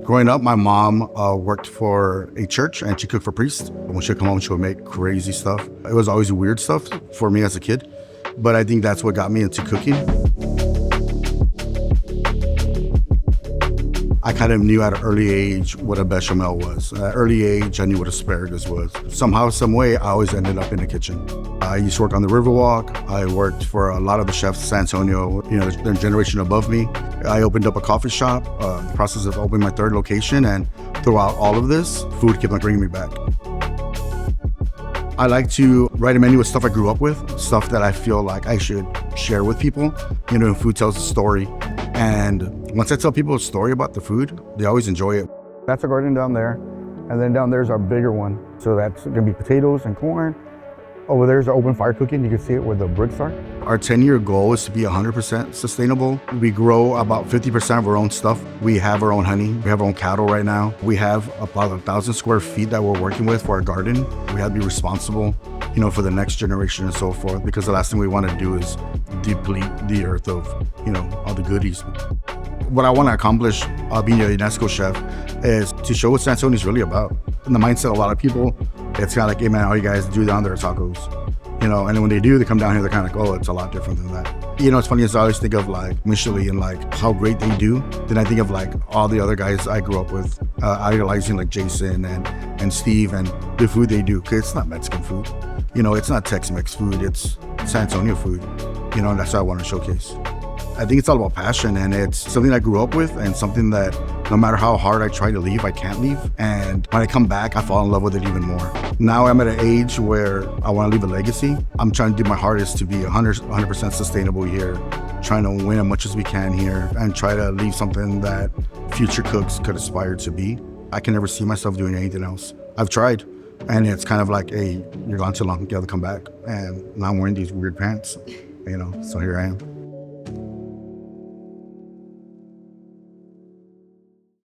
Growing up, my mom worked for a church and she cooked for priests. When she'd come home, she would make crazy stuff. It was always weird stuff for me as a kid, but I think that's what got me into cooking. I kind of knew at an early age what a bechamel was. At an early age, I knew what asparagus was. Somehow, some way, I always ended up in the kitchen. I used to work on the Riverwalk. I worked for a lot of the chefs in San Antonio, their generation above me. I opened up a coffee shop, the process of opening my third location, and throughout all of this, food kept on bringing me back. I like to write a menu with stuff I grew up with, stuff that I feel like I should share with people. Food tells a story. And once I tell people a story about the food, they always enjoy it. That's a garden down there. And then down there's our bigger one. So that's gonna be potatoes and corn. Over there's our open fire cooking. You can see it where the bricks are. Our 10-year goal is to be 100% sustainable. We grow about 50% of our own stuff. We have our own honey. We have our own cattle right now. We have about 1,000 square feet that we're working with for our garden. We have to be responsible, for the next generation and so forth, because the last thing we want to do is deplete the earth of, all the goodies. What I want to accomplish being a UNESCO chef is to show what San Antonio is really about. In the mindset of a lot of people, it's kind of like, hey man, all you guys do down there are tacos. And then when they do, they come down here, they're kind of like, oh, it's a lot different than that. It's funny, is I always think of like Michelin and like how great they do. Then I think of like all the other guys I grew up with, idolizing like Jason and Steve and the food they do. Cause it's not Mexican food. It's not Tex-Mex food, it's San Antonio food. And that's what I want to showcase. I think it's all about passion, and it's something I grew up with and something that no matter how hard I try to leave, I can't leave. And when I come back, I fall in love with it even more. Now I'm at an age where I want to leave a legacy. I'm trying to do my hardest to be 100% sustainable here, trying to win as much as we can here and try to leave something that future cooks could aspire to be. I can never see myself doing anything else. I've tried, and it's kind of like, hey, you're gone too long, you have to come back. And now I'm wearing these weird pants, so here I am.